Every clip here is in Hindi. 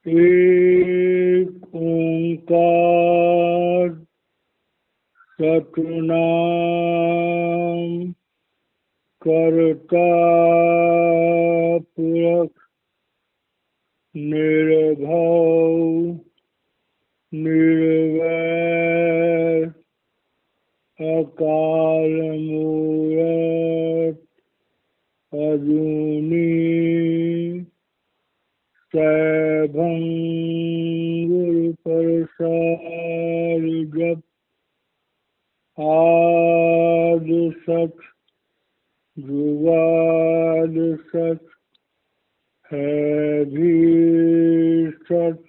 एक ओंकार सतनाम करता पुरख निर्भव निर्वैर अकाल मूरत अजूनी सैभं गुरु प्रसाद जप आद सच जुगाद सच है भी सच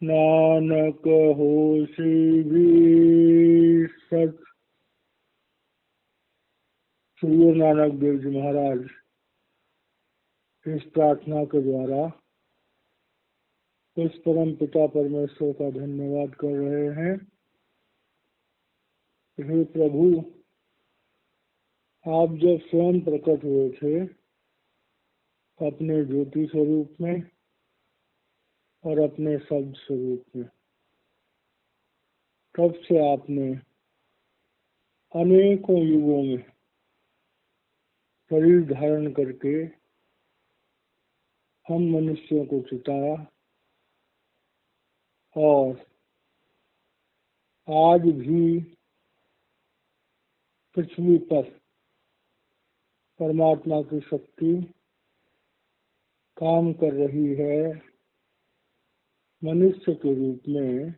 नानक होसी भी सच। श्री गुरु नानक देव जी महाराज इस प्रार्थना के द्वारा उस परम पिता परमेश्वर का धन्यवाद कर रहे हैं। हे प्रभु, आप जब स्वयं प्रकट हुए थे अपने ज्योति स्वरूप में और अपने शब्द स्वरूप में, तब से आपने अनेकों युगों में शरीर धारण करके हम मनुष्यों को चिताया और आज भी पृथ्वी पर परमात्मा की शक्ति काम कर रही है मनुष्य के रूप में।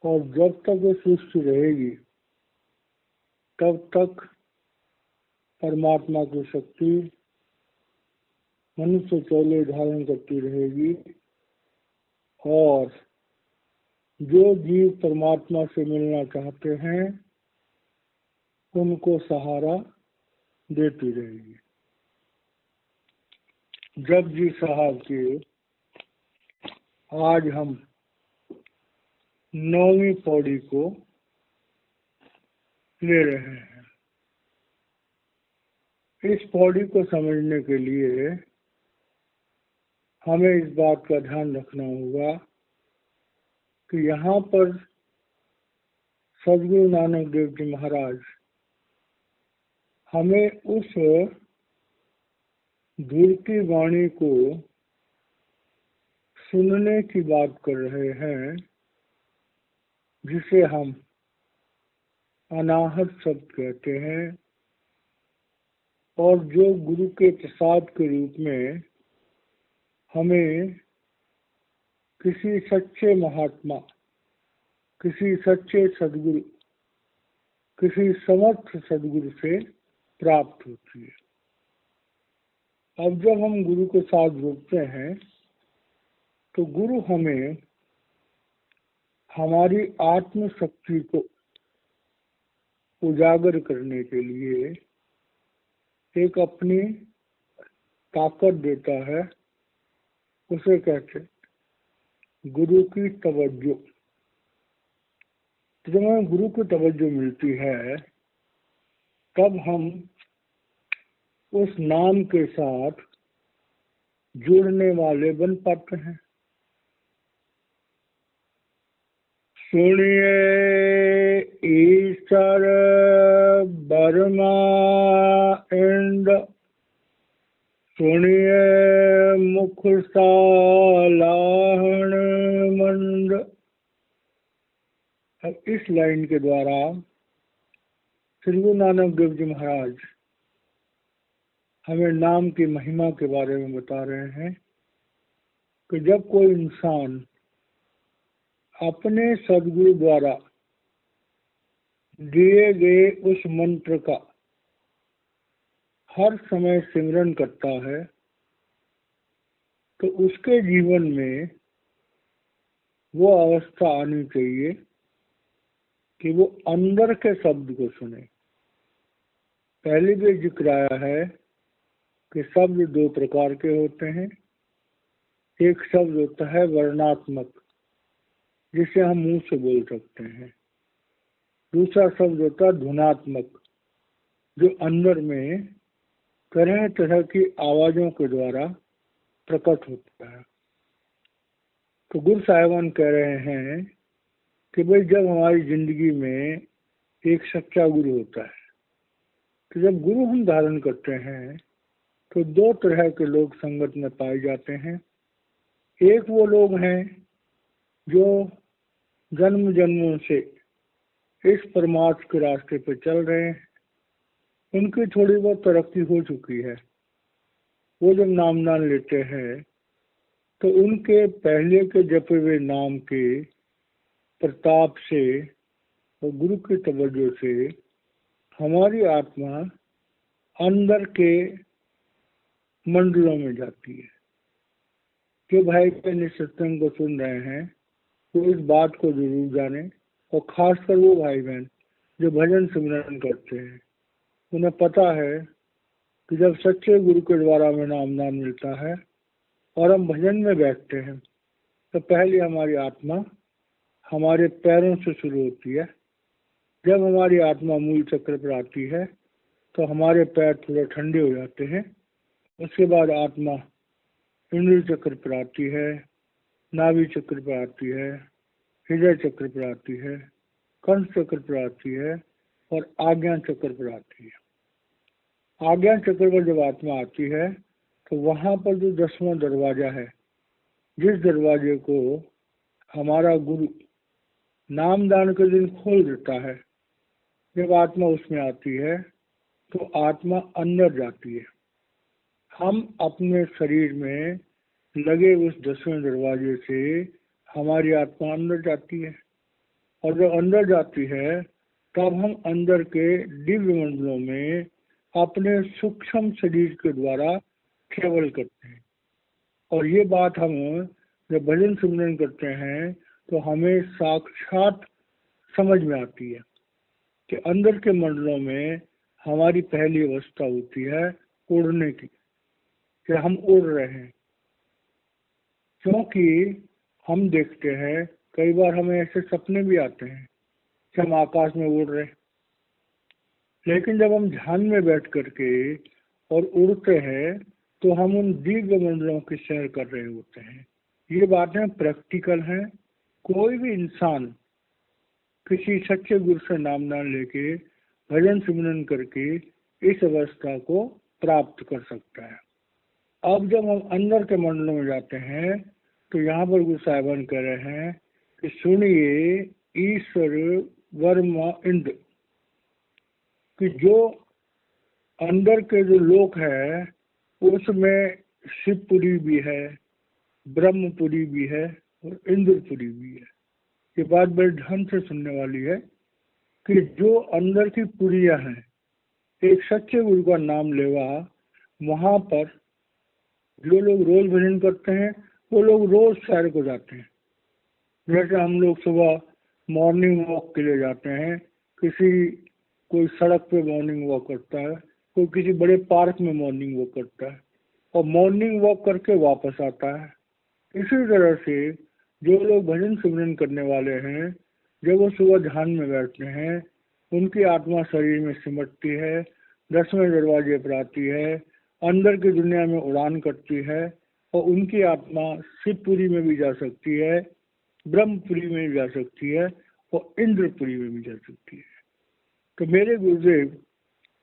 और जब तक ये सृष्टि रहेगी तब तक परमात्मा की शक्ति मनुष्य चौले धारण करती रहेगी और जो जीव परमात्मा से मिलना चाहते हैं उनको सहारा देती रहेगी। जप जी साहब के आज हम 9वीं पौड़ी को ले रहे हैं। इस पौड़ी को समझने के लिए हमें इस बात का ध्यान रखना होगा कि यहाँ पर सद्गुरु नानक देव जी महाराज हमें उस गुरु की वाणी को सुनने की बात कर रहे हैं जिसे हम अनाहत शब्द कहते हैं और जो गुरु के प्रसाद के रूप में हमें किसी सच्चे महात्मा, किसी सच्चे सद्गुरु, किसी समर्थ सद्गुरु से प्राप्त होती है। अब जब हम गुरु के साथ जुड़ते हैं तो गुरु हमें हमारी आत्म शक्ति को उजागर करने के लिए एक अपनी ताकत देता है, उसे कहते गुरु की तवज्जो। जब हमें गुरु की तवज्जो मिलती है तब हम उस नाम के साथ जुड़ने वाले बन पाते हैं। सुनिए ईश्वर बर्मा इंद, सुनिए मुख सालाहन मंद। अब इस लाइन के द्वारा श्री गुरु नानक देव जी महाराज हमें नाम की महिमा के बारे में बता रहे हैं कि जब कोई इंसान अपने सद्गुरु द्वारा दिए गए उस मंत्र का हर समय सिमरन करता है तो उसके जीवन में वो अवस्था आनी चाहिए कि वो अंदर के शब्द को सुने। पहले भी जिक्र आया है कि शब्द दो प्रकार के होते हैं। एक शब्द होता है वर्णात्मक, जिसे हम मुंह से बोल सकते हैं। दूसरा शब्द होता है ध्वनात्मक, जो अंदर में तरह तरह की आवाजों के द्वारा प्रकट होता है। तो गुरु साहिबान कह रहे हैं कि भाई जब हमारी जिंदगी में एक सच्चा गुरु होता है, तो जब गुरु हम धारण करते हैं तो दो तरह के लोग संगत में पाए जाते हैं। एक वो लोग हैं जो जन्म जन्मों से इस परमार्थ के रास्ते पे चल रहे हैं, उनकी थोड़ी बहुत तरक्की हो चुकी है। वो जब नाम दान लेते हैं तो उनके पहले के जपे हुए नाम के प्रताप से और गुरु की तवज्जो से हमारी आत्मा अंदर के मंडलों में जाती है। जो भाई बहन इस सत्संग को सुन रहे हैं तो इस बात को जरूर जाने, और खासकर वो भाई बहन जो भजन सिमरन करते हैं, उन्हें पता है कि जब सच्चे गुरु के द्वारा हमें नाम दान मिलता है और हम भजन में बैठते हैं तो पहले हमारी आत्मा हमारे पैरों से शुरू होती है। जब हमारी आत्मा मूल चक्र पर आती है तो हमारे पैर थोड़े ठंडे हो जाते हैं। उसके बाद आत्मा इंद्र चक्र पर आती है, नाभि चक्र पर आती है, हृदय चक्र पर आती है, कंठ चक्र पर आती है और आज्ञा चक्र पर आती है। आज्ञा चक्र पर जब आत्मा आती है तो वहां पर जो 10वां दरवाजा है, जिस दरवाजे को हमारा गुरु नामदान के दिन खोल देता है, जब आत्मा उसमें आती है तो आत्मा अंदर जाती है। हम अपने शरीर में लगे उस 10वें दरवाजे से हमारी आत्मा अंदर जाती है, और जब अंदर जाती है तब हम अंदर के दिव्य मंडलों में अपने सूक्ष्म शरीर के द्वारा ट्रेवल करते हैं। और ये बात हम जब भजन सिमरन करते हैं तो हमें साक्षात समझ में आती है कि अंदर के मंडलों में हमारी पहली अवस्था होती है उड़ने की, कि हम उड़ रहे हैं। क्योंकि हम देखते हैं कई बार हमें ऐसे सपने भी आते हैं कि हम आकाश में उड़ रहे हैं, लेकिन जब हम ध्यान में बैठ करके और उड़ते हैं तो हम उन दिव्य मंडलों की सैर कर रहे होते हैं। ये बातें प्रैक्टिकल हैं। कोई भी इंसान किसी सच्चे गुरु से नाम दान लेके भजन सिमरन करके इस अवस्था को प्राप्त कर सकता है। अब जब हम अंदर के मंडलों में जाते हैं तो यहाँ पर गुरु साहिबान कह रहे हैं कि सुनिए ईश्वर वर्मा इंद्र, कि जो अंदर के जो लोक है उसमें शिवपुरी भी है, ब्रह्मपुरी भी है और इंद्रपुरी भी है। ये बात बड़े ध्यान से सुनने वाली है कि जो अंदर की पुरियां हैं, एक सच्चे गुरु का नाम लेवा, वहां पर जो लोग रोज भजन करते हैं वो लोग रोज सैर को जाते हैं। जैसे हम लोग सुबह मॉर्निंग वॉक के लिए जाते हैं, कोई सड़क पे मॉर्निंग वॉक करता है, कोई किसी बड़े पार्क में मॉर्निंग वॉक करता है और मॉर्निंग वॉक करके वापस आता है। इसी तरह से जो लोग भजन सिमरन करने वाले हैं, जब वो सुबह ध्यान में बैठते हैं, उनकी आत्मा शरीर में सिमटती है, 10वें दरवाजे पर आती है, अंदर की दुनिया में उड़ान करती है और उनकी आत्मा शिवपुरी में भी जा सकती है, ब्रह्मपुरी में भी जा सकती है और इंद्रपुरी में भी जा सकती है। तो मेरे गुरुदेव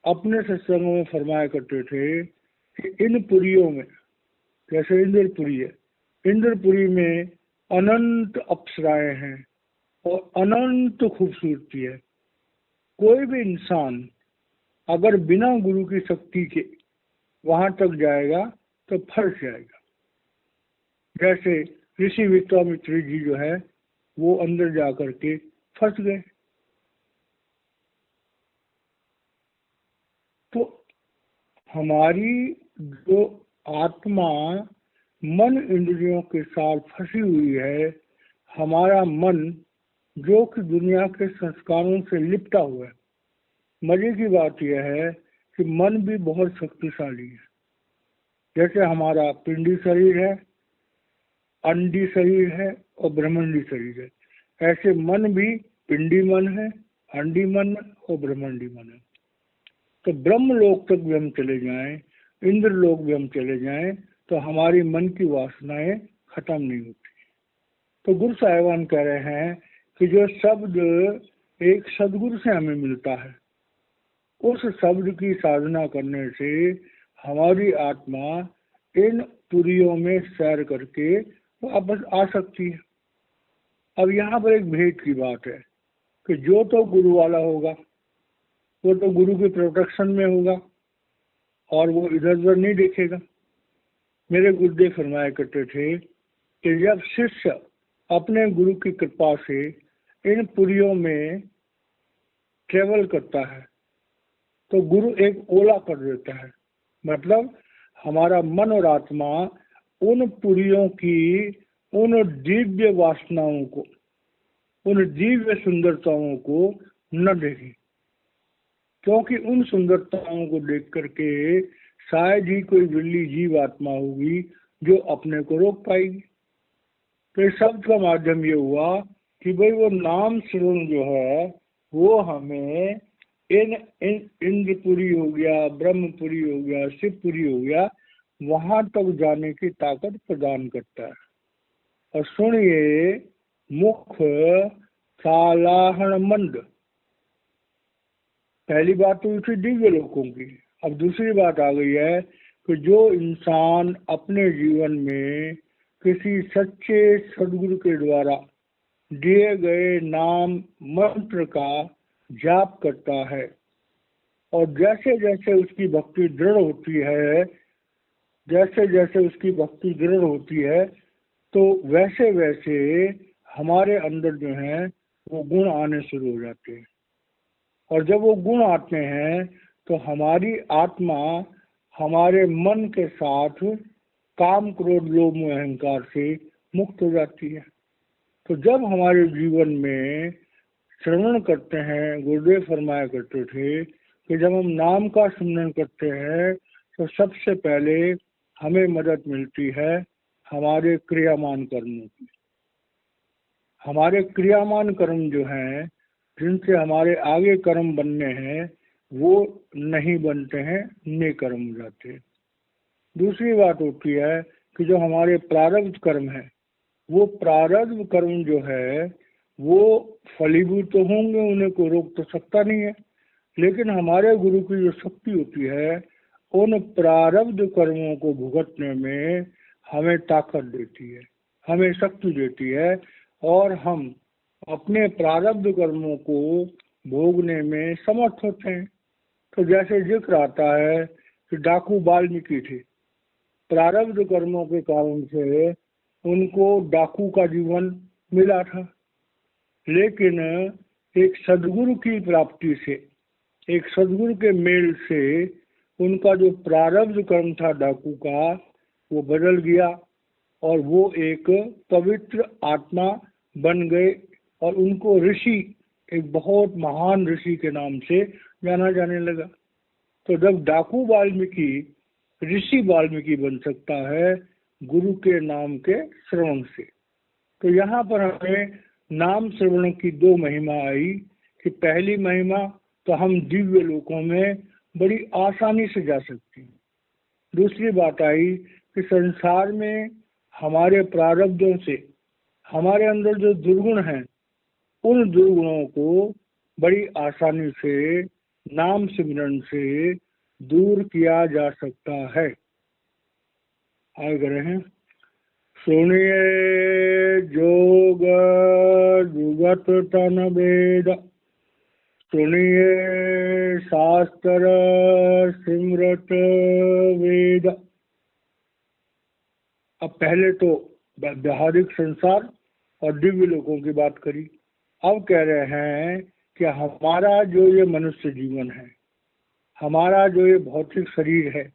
अपने सत्संगों में फरमाया करते थे कि इन पुरियों में, जैसे इंद्रपुरी है, इंद्रपुरी में अनंत अप्सराएं हैं और अनंत खूबसूरती है। कोई भी इंसान अगर बिना गुरु की शक्ति के वहां तक जाएगा तो फंस जाएगा। जैसे ऋषि विश्वामित्र जी जो है वो अंदर जाकर के फंस गए। तो हमारी जो आत्मा मन इंद्रियों के साथ फंसी हुई है, हमारा मन जो कि दुनिया के संस्कारों से लिपटा हुआ है। मजे की बात यह है कि मन भी बहुत शक्तिशाली है। जैसे हमारा पिंडी शरीर है, अंडी शरीर है और ब्रह्मंडी शरीर है, ऐसे मन भी पिंडी मन है, अंडी मन और ब्रह्मंडी मन है। तो ब्रह्म लोक तक भी हम चले जाएं, इंद्र लोक भी हम चले जाएं, तो हमारी मन की वासनाएं खत्म नहीं होती। तो गुरु साहिबान कह रहे हैं कि जो शब्द एक सदगुरु से हमें मिलता है, उस शब्द की साधना करने से हमारी आत्मा इन पुरियों में सैर करके वापस आ सकती है। अब यहाँ पर एक भेद की बात है कि जो तो गुरु वाला होगा वो तो गुरु के प्रोटेक्शन में होगा और वो इधर उधर नहीं देखेगा। मेरे गुरुदेव फरमाया करते थे कि जब शिष्य अपने गुरु की कृपा से इन पुरियों में ट्रेवल करता है तो गुरु एक ओला कर देता है, मतलब हमारा मन और आत्मा उन पुरियों की उन दिव्य वासनाओं को, उन दिव्य सुंदरताओं को न देखे, क्योंकि उन सुंदरताओं को देख करके शायद ही कोई बिल्ली जीव आत्मा होगी जो अपने को रोक पाएगी। तो इस शब्द का माध्यम ये हुआ कि भाई वो नाम श्रवण जो है वो हमें इन इंद्रपुरी हो गया, ब्रह्मपुरी हो गया, शिवपुरी हो गया, वहां तक जाने की ताकत प्रदान करता है। और सुनिए मुख सालाहण मंद, पहली बात तो थी दिव्य लोकों की। अब दूसरी बात आ गई है कि जो इंसान अपने जीवन में किसी सच्चे सदगुरु के द्वारा दिए गए नाम मंत्र का जाप करता है और जैसे जैसे उसकी भक्ति दृढ़ होती है, जैसे जैसे उसकी भक्ति दृढ़ होती है तो वैसे वैसे हमारे अंदर जो है वो गुण आने शुरू हो जाते हैं। और जब वो गुण आते हैं तो हमारी आत्मा हमारे मन के साथ काम क्रोध लोभ मोह अहंकार से मुक्त हो जाती है। तो जब हमारे जीवन में श्रवण करते हैं, गुरुदेव फरमाया करते थे कि जब हम नाम का स्मरण करते हैं तो सबसे पहले हमें मदद मिलती है हमारे क्रियामान कर्मों की। हमारे क्रियामान कर्म जो हैं जिनसे हमारे आगे कर्म बनने हैं वो नहीं बनते हैं, नेक कर्म हो जाते हैं। दूसरी बात होती है कि जो हमारे प्रारब्ध कर्म है वो प्रारब्ध कर्म जो है वो फलीभूत तो होंगे, उन्हें कोई रोक तो सकता नहीं है, लेकिन हमारे गुरु की जो शक्ति होती है उन प्रारब्ध कर्मों को भुगतने में हमें ताकत देती है, हमें शक्ति देती है और हम अपने प्रारब्ध कर्मों को भोगने में समर्थ होते हैं। तो जैसे जिक्र आता है कि डाकू वाल्मीकि थे, प्रारब्ध कर्मों के कारण से उनको डाकू का जीवन मिला था, लेकिन एक सदगुरु की प्राप्ति से, एक सदगुरु के मेल से उनका जो प्रारब्ध कर्म था डाकू का वो बदल गया और वो एक पवित्र आत्मा बन गए और उनको ऋषि, एक बहुत महान ऋषि के नाम से जाना जाने लगा। तो जब डाकू वाल्मीकि ऋषि वाल्मीकि बन सकता है गुरु के नाम के श्रवण से। तो यहाँ पर हमें नाम श्रवण की दो महिमा आई कि पहली महिमा तो हम दिव्य लोकों में बड़ी आसानी से जा सकते हैं। दूसरी बात आई कि संसार में हमारे प्रारब्धों से हमारे अंदर जो दुर्गुण हैं उन दुर्गुणों को बड़ी आसानी से नाम सिमरन से दूर किया जा सकता है। आगे रहे हैं, सुनिए जोग जुगत तन वेद, सुनिए शास्त्र सिमरत वेद। अब पहले तो व्यावहारिक संसार और दिव्य लोगों की बात करी, अब कह रहे हैं कि हमारा जो ये मनुष्य जीवन है, हमारा जो ये भौतिक शरीर है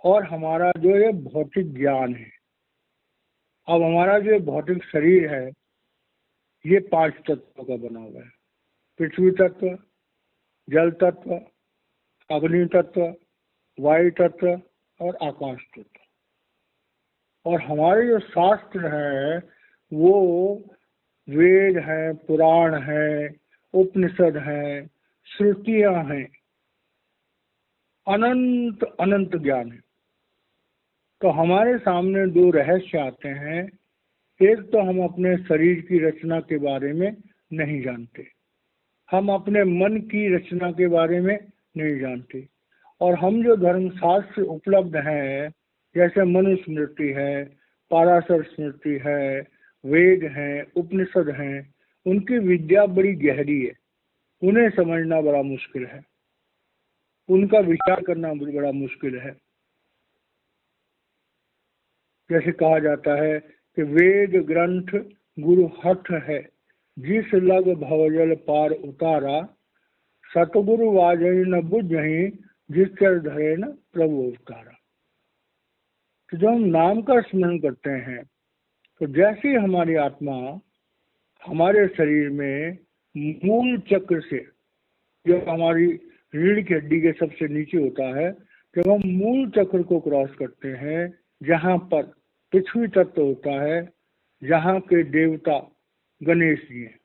और हमारा जो ये भौतिक ज्ञान है। अब हमारा जो भौतिक शरीर है ये 5 तत्वों का बना हुआ है, पृथ्वी तत्व, जल तत्व, अग्नि तत्व, वायु तत्व और आकाश तत्व। और हमारे जो शास्त्र है वो वेद है, पुराण है, उपनिषद है, श्रुतियां हैं, अनंत अनंत ज्ञान है। तो हमारे सामने दो रहस्य आते हैं एक तो हम अपने शरीर की रचना के बारे में नहीं जानते, हम अपने मन की रचना के बारे में नहीं जानते, और हम जो धर्मशास्त्र उपलब्ध हैं, जैसे मनुस्मृति है, पाराशर स्मृति है, वेद हैं, उपनिषद हैं, उनकी विद्या बड़ी गहरी है, उन्हें समझना बड़ा मुश्किल है, उनका विचार करना बड़ा मुश्किल है। जैसे कहा जाता है कि वेद ग्रंथ गुरु हठ है, जिस लग भवजल पार उतारा, सतगुरु वाजई न बुझही, जिस चर धरे न प्रभु उतारा। तो जब हम नाम का स्मरण करते हैं, तो जैसे ही हमारी आत्मा हमारे शरीर में मूल चक्र से, जो हमारी रीढ़ की हड्डी के सबसे नीचे होता है, जब हम मूल चक्र को क्रॉस करते हैं, जहाँ पर पृथ्वी तत्व होता है, जहाँ के देवता गणेश जी हैं।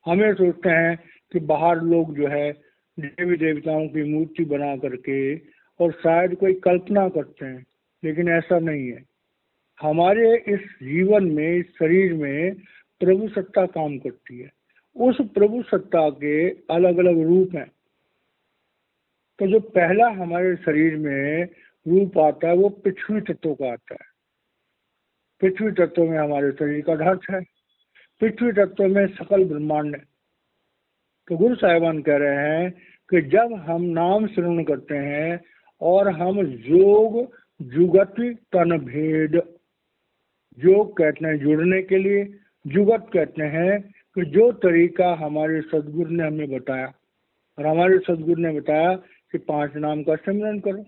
हमें सोचते हैं कि बाहर लोग जो है देवी देवताओं की मूर्ति बना करके और शायद कोई कल्पना करते हैं, लेकिन ऐसा नहीं है। हमारे इस जीवन में, इस शरीर में प्रभु सत्ता काम करती है। उस प्रभु सत्ता के अलग अलग रूप हैं। तो जो पहला हमारे शरीर में रूप आता है वो पृथ्वी तत्व का आता है। पृथ्वी तत्व में हमारे शरीर का ढांचा है, पृथ्वी तत्व में सकल ब्रह्मांड है। तो गुरु साहिबान कह रहे हैं कि जब हम नाम श्रवण करते हैं और हम योग जुगत तन भेद, योग कहते हैं जुड़ने के लिए, जुगत कहते हैं कि जो तरीका हमारे सदगुरु ने हमें बताया, और हमारे सदगुरु ने बताया कि 5 नाम का सिमरन करो।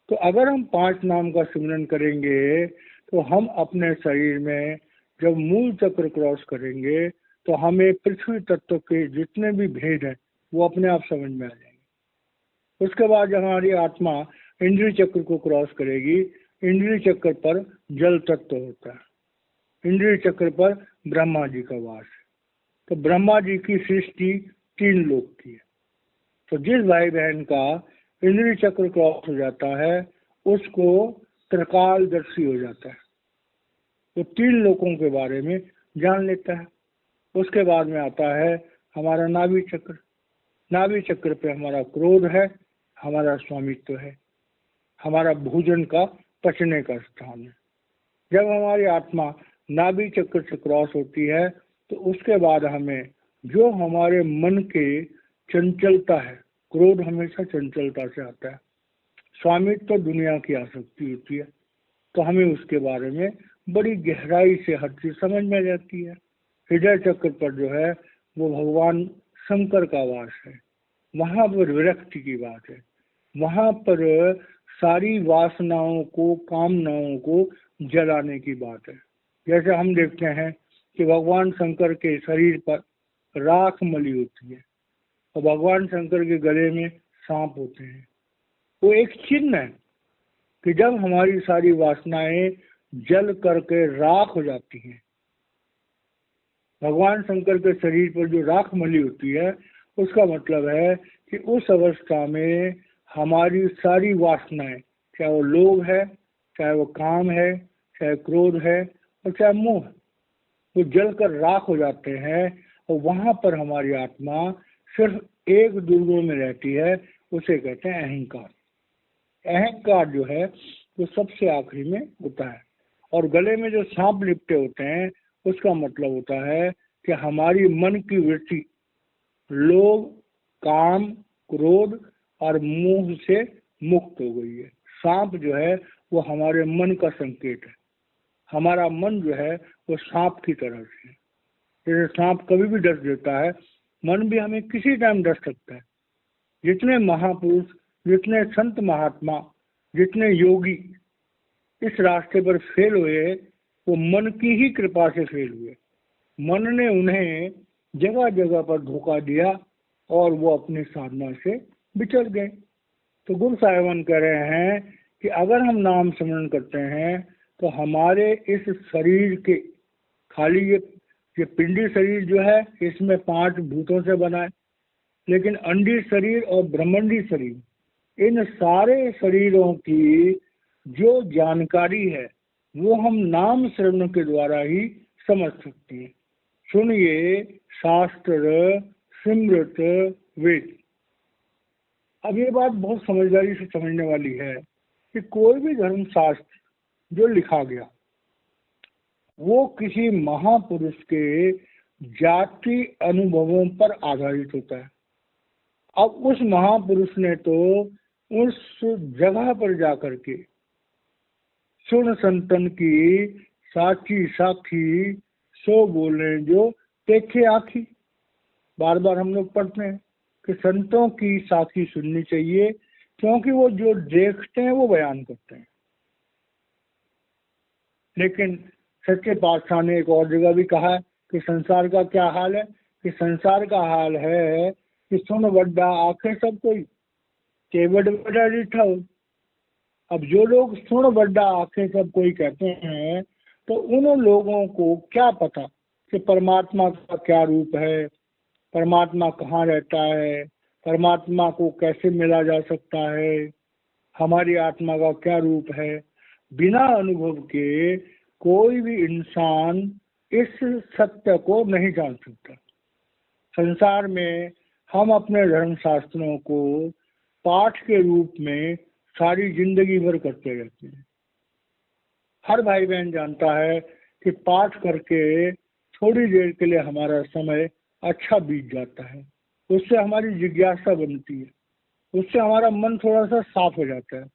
तो अगर हम 5 नाम का सिमरन करेंगे तो हम अपने शरीर में जब मूल चक्र क्रॉस करेंगे तो हमें पृथ्वी तत्व के जितने भी भेद हैं वो अपने आप समझ में आ जाएंगे। उसके बाद जब हमारी आत्मा इंद्रिय चक्र को क्रॉस करेगी, इंद्रिय चक्र पर जल तत्व होता है, इंद्रिय चक्र पर ब्रह्मा जी का वास है। तो ब्रह्मा जी की सृष्टि 3 लोक की है। तो जिस भाई बहन का इंद्रिय चक्र क्रॉस हो जाता है उसको त्रिकालदर्शी हो जाता है, तो 3 लोकों के बारे में जान लेता है। उसके बाद में आता है हमारा नाभि चक्र। नाभि चक्र पे हमारा क्रोध है, हमारा स्वामित्व है, हमारा भोजन का पचने का स्थान है। जब हमारी आत्मा नाभि चक्र से क्रॉस होती है तो उसके बाद हमें जो हमारे मन के चंचलता है, क्रोध हमेशा चंचलता से आता है, स्वामित्व तो दुनिया की आसक्ति होती है, तो हमें उसके बारे में बड़ी गहराई से हर चीज समझ में जाती है। हृदय चक्र पर जो है वो भगवान शंकर का वास है, वहाँ पर विरक्ति की बात है, वहाँ पर सारी वासनाओं को, कामनाओं को जलाने की बात है। जैसे हम देखते हैं कि भगवान शंकर के शरीर पर राख मली होती है और भगवान शंकर के गले में सांप होते हैं। वो एक चिन्ह है कि जब हमारी सारी वासनाएं जल करके राख हो जाती हैं, भगवान शंकर के शरीर पर जो राख मली होती है, उसका मतलब है कि उस अवस्था में हमारी सारी वासनाएं, चाहे वो लोभ है, चाहे वो काम है, चाहे क्रोध है और चाहे मोह, वो जलकर राख हो जाते हैं। और वहां पर हमारी आत्मा सिर्फ एक दुर्गुण में रहती है, उसे कहते हैं अहंकार। अहंकार जो है वो सबसे आखिरी में होता है। और गले में जो सांप लिपटे होते हैं उसका मतलब होता है कि हमारी मन की वृत्ति लोभ, काम, क्रोध और मोह से मुक्त हो गई है। सांप जो है वो हमारे मन का संकेत है। हमारा मन जो है वो सांप की तरह से है। जैसे सांप कभी भी डस देता है, मन भी हमें किसी टाइम डस सकता है। जितने महापुरुष, जितने संत महात्मा, जितने योगी इस रास्ते पर फेल हुए वो मन की ही कृपा से फेल हुए। मन ने उन्हें जगह जगह पर धोखा दिया और वो अपनी साधना से बिछड़ गए। तो गुरु साहिबान कह रहे हैं कि अगर हम नाम स्मरण करते हैं तो हमारे इस शरीर के, खाली ये पिंडी शरीर जो है इसमें 5 भूतों से बना है, लेकिन अंडी शरीर और ब्रह्मंडी शरीर, इन सारे शरीरों की जो जानकारी है वो हम नाम श्रवण के द्वारा ही समझ सकते हैं। सुनिए शास्त्र सिमृत वेद। अब ये बात बहुत समझदारी से समझने वाली है कि कोई भी धर्म शास्त्र जो लिखा गया वो किसी महापुरुष के जाति अनुभवों पर आधारित होता है। अब उस महापुरुष ने तो उस जगह पर जाकर के सुन संतन की साक्षी साखी सो बोले जो देखे आखी। बार बार हम लोग पढ़ते हैं कि संतों की साखी सुननी चाहिए, क्योंकि वो जो देखते हैं वो बयान करते हैं। लेकिन सच्चे पातशाह ने एक और जगह भी कहा है कि संसार का क्या हाल है, कि संसार का हाल है कि सुन बड्डा आंखें सब कोई के बड़ा रिठा हो। अब जो लोग सुन बड्डा आंखें सब कोई कहते हैं, तो उन लोगों को क्या पता कि परमात्मा का क्या रूप है, परमात्मा कहाँ रहता है, परमात्मा को कैसे मिला जा सकता है, हमारी आत्मा का क्या रूप है। बिना अनुभव के कोई भी इंसान इस सत्य को नहीं जान सकता। संसार में हम अपने धर्म शास्त्रों को पाठ के रूप में सारी जिंदगी भर करते रहते हैं। हर भाई बहन जानता है कि पाठ करके थोड़ी देर के लिए हमारा समय अच्छा बीत जाता है, उससे हमारी जिज्ञासा बनती है, उससे हमारा मन थोड़ा सा साफ हो जाता है।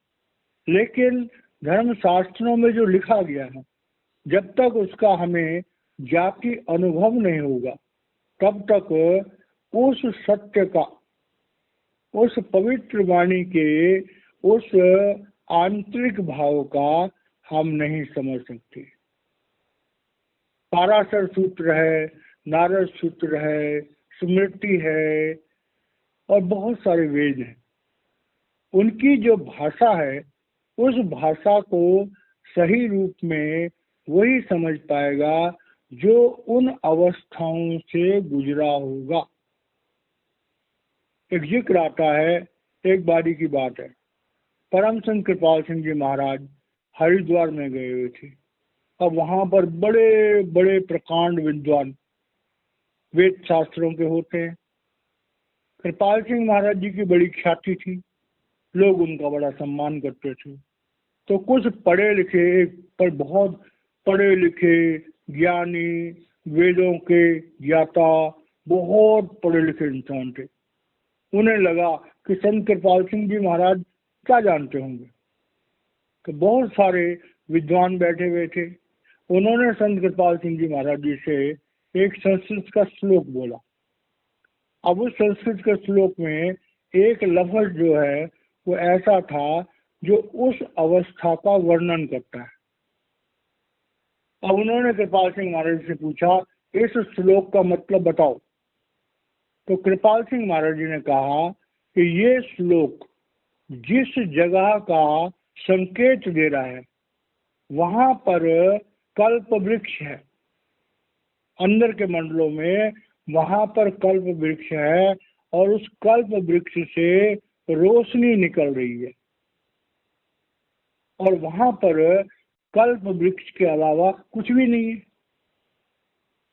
लेकिन धर्म शास्त्रों में जो लिखा गया है, जब तक उसका हमें जाति अनुभव नहीं होगा, तब तक उस सत्य का, उस पवित्र वाणी के उस आंतरिक भाव का हम नहीं समझ सकते। पाराशर सूत्र है, नारद सूत्र है, स्मृति है और बहुत सारे वेद हैं। उनकी जो भाषा है, उस भाषा को सही रूप में वही समझ पाएगा जो उन अवस्थाओं से गुजरा होगा। एक जिक्र आता है, एक बारी की बात है, परम संत कृपाल सिंह जी महाराज हरिद्वार में गए हुए थे। अब वहां पर बड़े बड़े प्रकांड विद्वान वेद शास्त्रों के होते हैं। कृपाल सिंह महाराज जी की बड़ी ख्याति थी, लोग उनका बड़ा सम्मान करते थे। तो कुछ पढ़े लिखे, पर बहुत पढ़े लिखे ज्ञानी, वेदों के ज्ञाता, बहुत पढ़े लिखे इंसान थे। उन्हें लगा कि संत कृपाल सिंह जी महाराज क्या जानते होंगे। तो बहुत सारे विद्वान बैठे हुए थे। उन्होंने संत कृपाल सिंह जी महाराज जी से एक संस्कृत का श्लोक बोला। अब उस संस्कृत के श्लोक में एक लफ्ज जो है वो ऐसा था जो उस अवस्था का वर्णन करता है। अब उन्होंने कृपाल सिंह महाराज से पूछा, इस श्लोक का मतलब बताओ। तो कृपाल सिंह महाराज जी ने कहा कि ये श्लोक जिस जगह का संकेत दे रहा है वहां पर कल्प वृक्ष है, अंदर के मंडलों में वहां पर कल्प वृक्ष है, और उस कल्प वृक्ष से रोशनी निकल रही है, और वहां पर कल्प वृक्ष के अलावा कुछ भी नहीं है।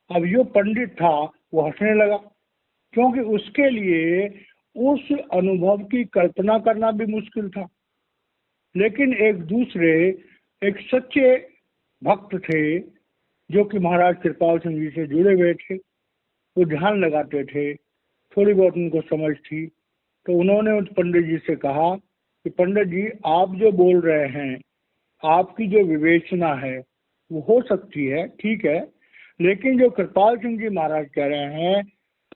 अब जो पंडित था वो हंसने लगा, क्योंकि उसके लिए उस अनुभव की कल्पना करना भी मुश्किल था। लेकिन एक दूसरे, एक सच्चे भक्त थे जो कि महाराज कृपाल सिंह जी से जुड़े हुए थे, वो ध्यान लगाते थे, थोड़ी बहुत उनको समझ थी। तो उन्होंने उस पंडित जी से कहा कि पंडित जी, आप जो बोल रहे हैं, आपकी जो विवेचना है वो हो सकती है, ठीक है, लेकिन जो कृपाल सिंह जी महाराज कह रहे हैं,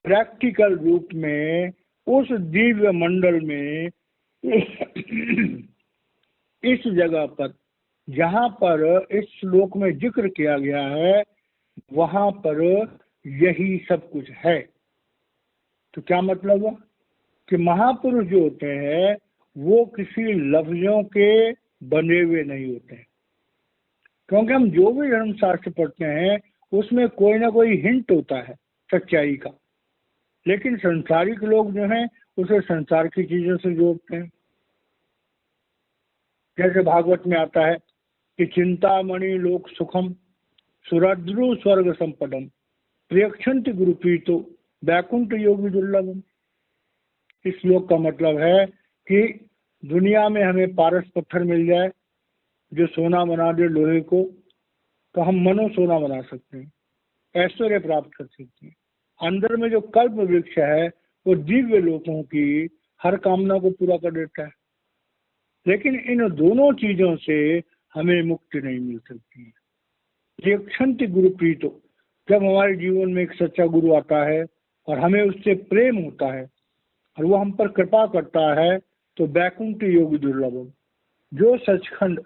प्रैक्टिकल रूप में उस दिव्य मंडल में इस जगह पर जहां पर इस श्लोक में जिक्र किया गया है, वहां पर यही सब कुछ है। तो क्या मतलब है कि महापुरुष जो होते हैं वो किसी लफ्जों के बने हुए नहीं होते हैं। क्योंकि हम जो भी धर्म शास्त्र पढ़ते हैं उसमें कोई ना कोई हिंट होता है सच्चाई का, लेकिन संसारिक लोग जो हैं उसे संसार की चीजों से जोड़ते हैं। जैसे भागवत में आता है कि चिंतामणि लोक सुखम सुरद्रु स्वर्ग संपदम प्रियक्षंति गुरु प्रीतो वैकुंठ योगी दुर्लभम। इस श्लोक का मतलब है कि दुनिया में हमें पारस पत्थर मिल जाए जो सोना बना दे लोहे को, तो हम मनो सोना बना सकते हैं, ऐश्वर्य प्राप्त कर सकते हैं। अंदर में जो कल्प वृक्ष है वो दिव्य लोकों की हर कामना को पूरा कर देता है। लेकिन इन दोनों चीजों से हमें मुक्ति नहीं मिल सकती है। ये क्षंति गुरु प्रीतो, जब हमारे जीवन में एक सच्चा गुरु आता है और हमें उससे प्रेम होता है और वो हम पर कृपा करता है, तो वैकुंठ योगी दुर्लभम, जो सचखंड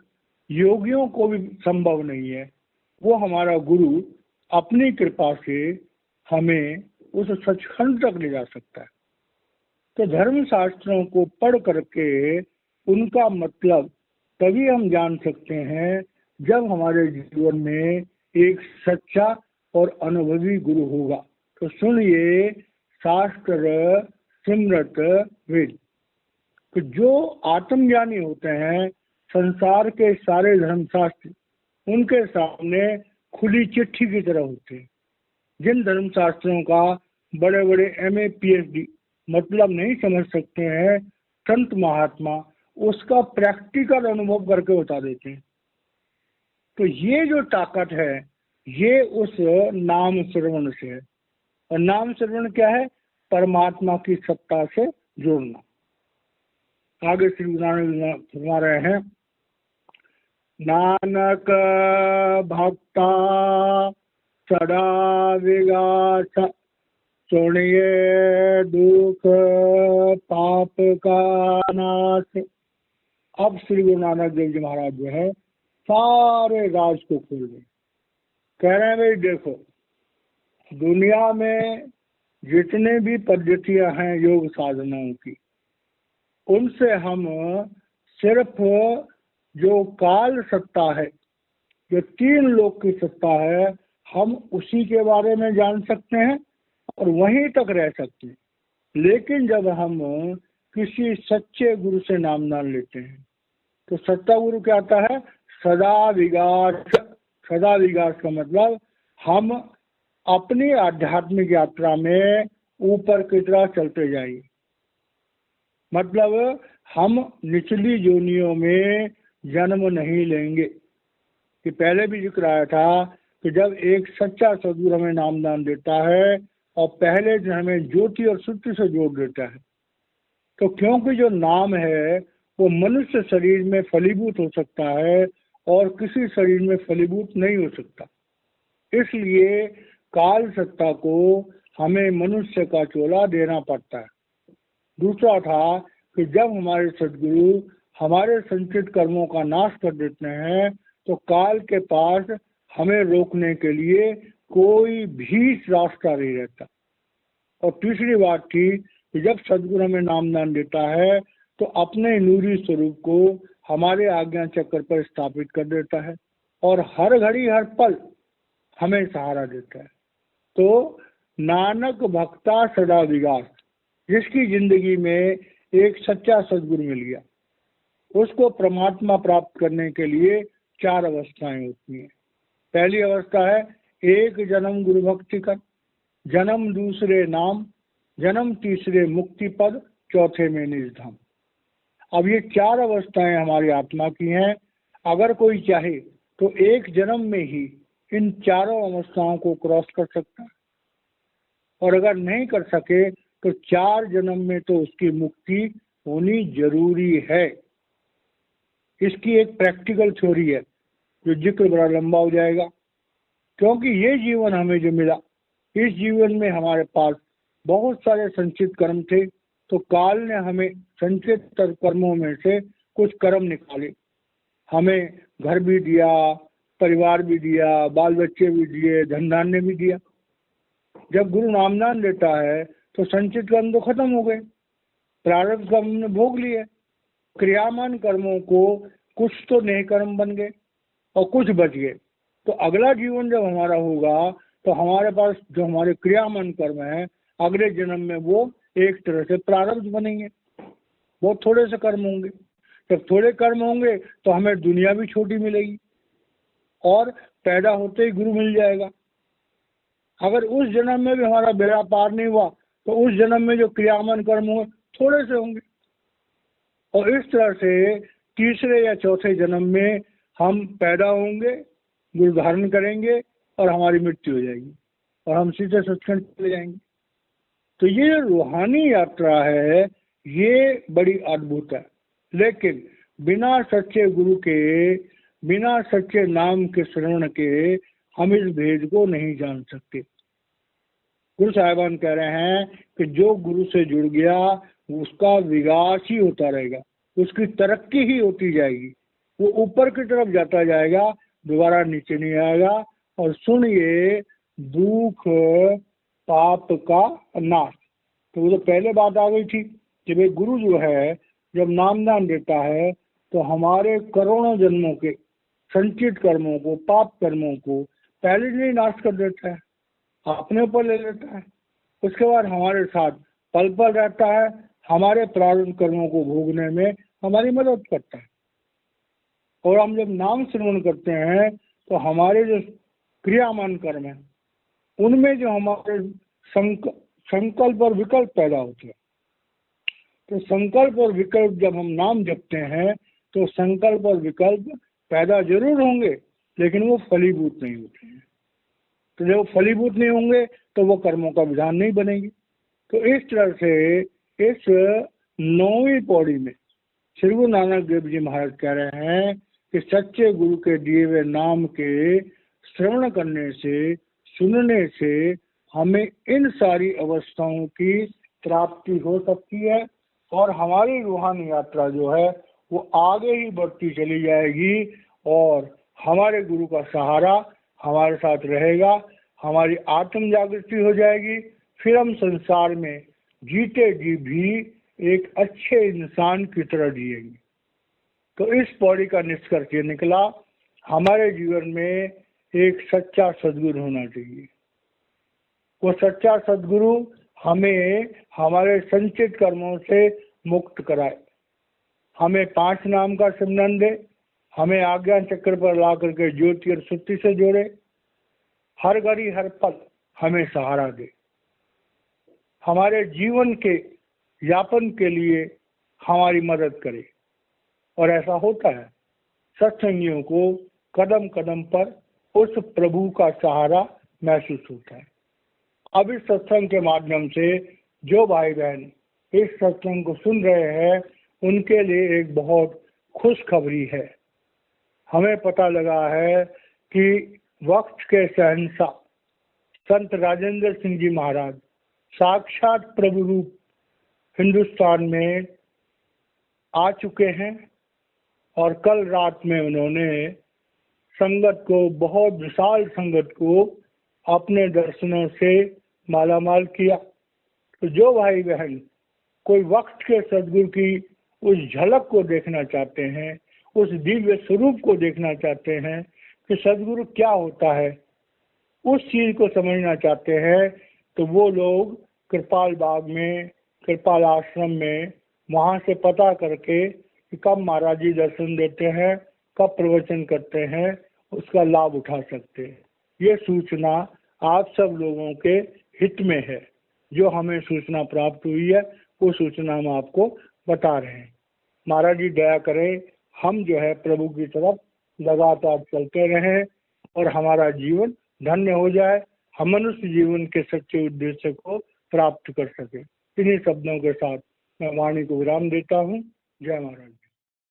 योगियों को भी संभव नहीं है, वो हमारा गुरु अपनी कृपा से हमें उस सचखंड तक ले जा सकता है। तो धर्म शास्त्रों को पढ़ करके उनका मतलब तभी हम जान सकते हैं जब हमारे जीवन में एक सच्चा और अनुभवी गुरु होगा। तो सुनिए शास्त्र सिमरत वेद। तो जो आत्मज्ञानी होते हैं, संसार के सारे धर्मशास्त्र उनके सामने खुली चिट्ठी की तरह होते हैं। जिन धर्मशास्त्रों का बड़े बड़े MA PhD मतलब नहीं समझ सकते हैं संत महात्मा, उसका प्रैक्टिकल अनुभव करके बता देते हैं। तो ये जो ताकत है ये उस नाम श्रवण से है। और नाम श्रवण क्या है? परमात्मा की सत्ता से जोड़ना। आगे श्री गुरु नानक फरमा रहे हैं, नानक भक्ता सदा विगास सुनिए दुख पाप का नाश। अब श्री गुरु नानक देव जी महाराज जो है सारे राज को खोल रहे, कह रहे हैं भाई देखो, दुनिया में जितने भी पद्धतियां हैं योग साधनाओं की, उनसे हम सिर्फ जो काल सत्ता है, जो 3 लोक की सत्ता है, हम उसी के बारे में जान सकते हैं और वहीं तक रह सकते हैं। लेकिन जब हम किसी सच्चे गुरु से नाम दान लेते हैं तो सच्चा गुरु क्या आता है? सदा विगास। सदा विगास का मतलब हम अपनी आध्यात्मिक यात्रा में ऊपर की तरह चलते जाइए। मतलब हम निचली योनियों में जन्म नहीं लेंगे। कि पहले भी जिक्र आया था कि जब एक सच्चा सदगुरु हमें नामदान देता है और पहले जो हमें ज्योति और सुत्ति से जोड़ देता है, तो क्योंकि जो नाम है वो मनुष्य शरीर में फलीभूत हो सकता है और किसी शरीर में फलीभूत नहीं हो सकता, इसलिए काल सत्ता को हमें मनुष्य का चोला देना पड़ता है। दूसरा था कि जब हमारे सदगुरु हमारे संचित कर्मों का नाश कर देते हैं तो काल के पास हमें रोकने के लिए कोई भी रास्ता नहीं रहता। और तीसरी बात थी कि जब सदगुरु हमें नामदान देता है तो अपने नूरी स्वरूप को हमारे आज्ञा चक्र पर स्थापित कर देता है और हर घड़ी हर पल हमें सहारा देता है। तो नानक भक्ता सदा विगास, जिसकी जिंदगी में एक सच्चा सदगुरु मिल गया, उसको परमात्मा प्राप्त करने के लिए 4 अवस्थाएं होती हैं। पहली अवस्था है एक जन्म गुरु भक्ति कर, जन्म दूसरे नाम, जन्म तीसरे मुक्ति पद, चौथे में निज धाम। अब ये 4 अवस्थाएं हमारी आत्मा की हैं। अगर कोई चाहे तो एक जन्म में ही इन 4 अवस्थाओं को क्रॉस कर सकता है, और अगर नहीं कर सके तो 4 जन्म में तो उसकी मुक्ति होनी जरूरी है। इसकी एक प्रैक्टिकल थ्योरी है जो जिक्र बड़ा लंबा हो जाएगा, क्योंकि ये जीवन हमें जो मिला, इस जीवन में हमारे पास बहुत सारे संचित कर्म थे, तो काल ने हमें संचित कर्मों में से कुछ कर्म निकाले, हमें घर भी दिया, परिवार भी दिया, बाल बच्चे भी दिए, धन धान्य भी दिया। जब गुरु नामदान देता है तो संचित कर्म तो खत्म हो गए, प्रारब्ध कर्म ने भोग लिए, क्रियामान कर्मों को कुछ तो नए कर्म बन गए और कुछ बच गए। तो अगला जीवन जब हमारा होगा तो हमारे पास जो हमारे क्रियामान कर्म है अगले जन्म में वो एक तरह से प्रारब्ध बनेंगे, बहुत थोड़े से कर्म होंगे। जब थोड़े कर्म होंगे तो हमें दुनिया भी छोटी मिलेगी, और पैदा होते ही गुरु मिल जाएगा। अगर उस जन्म में भी हमारा बेड़ा पार नहीं हुआ तो उस जन्म में जो क्रियामान कर्म हो थोड़े से होंगे, और इस तरह से तीसरे या चौथे जन्म में हम पैदा होंगे, गुरु धारण करेंगे और हमारी मृत्यु हो जाएगी और हम सीधे सचखंड चले जाएंगे। तो ये जो रूहानी यात्रा है ये बड़ी अद्भुत है, लेकिन बिना सच्चे गुरु के, बिना सच्चे नाम के श्रवण के हम इस भेद को नहीं जान सकते। गुरु साहिबान कह रहे हैं कि जो गुरु से जुड़ गया उसका विकास ही होता रहेगा, उसकी तरक्की ही होती जाएगी, वो ऊपर की तरफ जाता जाएगा, दोबारा नीचे नहीं आएगा। और सुनिए दुख पाप का नाश। तो वो तो पहले बात आ गई थी कि भाई गुरु जो है जब नामदान देता है तो हमारे करोड़ों जन्मों के संचित कर्मों को, पाप कर्मों को पहले नहीं नाश कर देता है, अपने ऊपर ले लेता है। उसके बाद हमारे साथ पल पल रहता है, हमारे प्रारंभ कर्मों को भोगने में हमारी मदद करता है। और हम जब नाम श्रवण करते हैं तो हमारे जो क्रियामान कर्म है उनमें जो हमारे संकल्प और विकल्प पैदा होते हैं, तो संकल्प और विकल्प जब हम नाम जपते हैं तो संकल्प और विकल्प पैदा जरूर होंगे लेकिन वो फलीभूत नहीं होते हैं। तो जब फलीभूत नहीं होंगे तो वो कर्मों का विधान नहीं बनेगी। तो इस तरह से इस 9वीं पौड़ी में श्री गुरु नानक देव जी महाराज कह रहे हैं कि सच्चे गुरु के दिए हुए नाम के श्रवण करने से, सुनने से हमें इन सारी अवस्थाओं की प्राप्ति हो सकती है और हमारी रूहानी यात्रा जो है वो आगे ही बढ़ती चली जाएगी और हमारे गुरु का सहारा हमारे साथ रहेगा, हमारी आत्म जागृति हो जाएगी। फिर हम संसार में जीते जी भी एक अच्छे इंसान की तरह जिएंगे। तो इस पौड़ी का निष्कर्ष ये निकला, हमारे जीवन में एक सच्चा सद्गुरु होना चाहिए। वो सच्चा सद्गुरु हमें हमारे संचित कर्मों से मुक्त कराए, हमें 5 नाम का सिमरन दे, हमें आज्ञा चक्र पर ला करके ज्योति और सुक्ति से जोड़े, हर घड़ी हर पल हमें सहारा दे, हमारे जीवन के यापन के लिए हमारी मदद करे। और ऐसा होता है, सत्संगियों को कदम कदम पर उस प्रभु का सहारा महसूस होता है। अब इस सत्संग के माध्यम से जो भाई बहन इस सत्संग को सुन रहे हैं उनके लिए एक बहुत खुशखबरी है। हमें पता लगा है कि वक्त के शहंशाह संत राजेंद्र सिंह जी महाराज साक्षात प्रभु रूप हिंदुस्तान में आ चुके हैं और कल रात में उन्होंने संगत को, बहुत विशाल संगत को अपने दर्शनों से मालामाल किया। तो जो भाई बहन कोई वक्त के सद्गुरु की उस झलक को देखना चाहते हैं, उस दिव्य स्वरूप को देखना चाहते हैं कि सद्गुरु क्या होता है, उस चीज को समझना चाहते हैं, तो वो लोग कृपाल बाग में, कृपाल आश्रम में वहाँ से पता करके कि कब महाराज जी दर्शन देते हैं, कब प्रवचन करते हैं, उसका लाभ उठा सकते हैं। ये सूचना आप सब लोगों के हित में है। जो हमें सूचना प्राप्त हुई है वो सूचना हम आपको बता रहे हैं। महाराज जी दया करें, हम जो है प्रभु की तरफ लगातार चलते रहें और हमारा जीवन धन्य हो जाए, हम मनुष्य जीवन के सच्चे उद्देश्य को प्राप्त कर सके। इन्हीं शब्दों के साथ मैं वाणी को विराम देता हूँ। जय महाराज।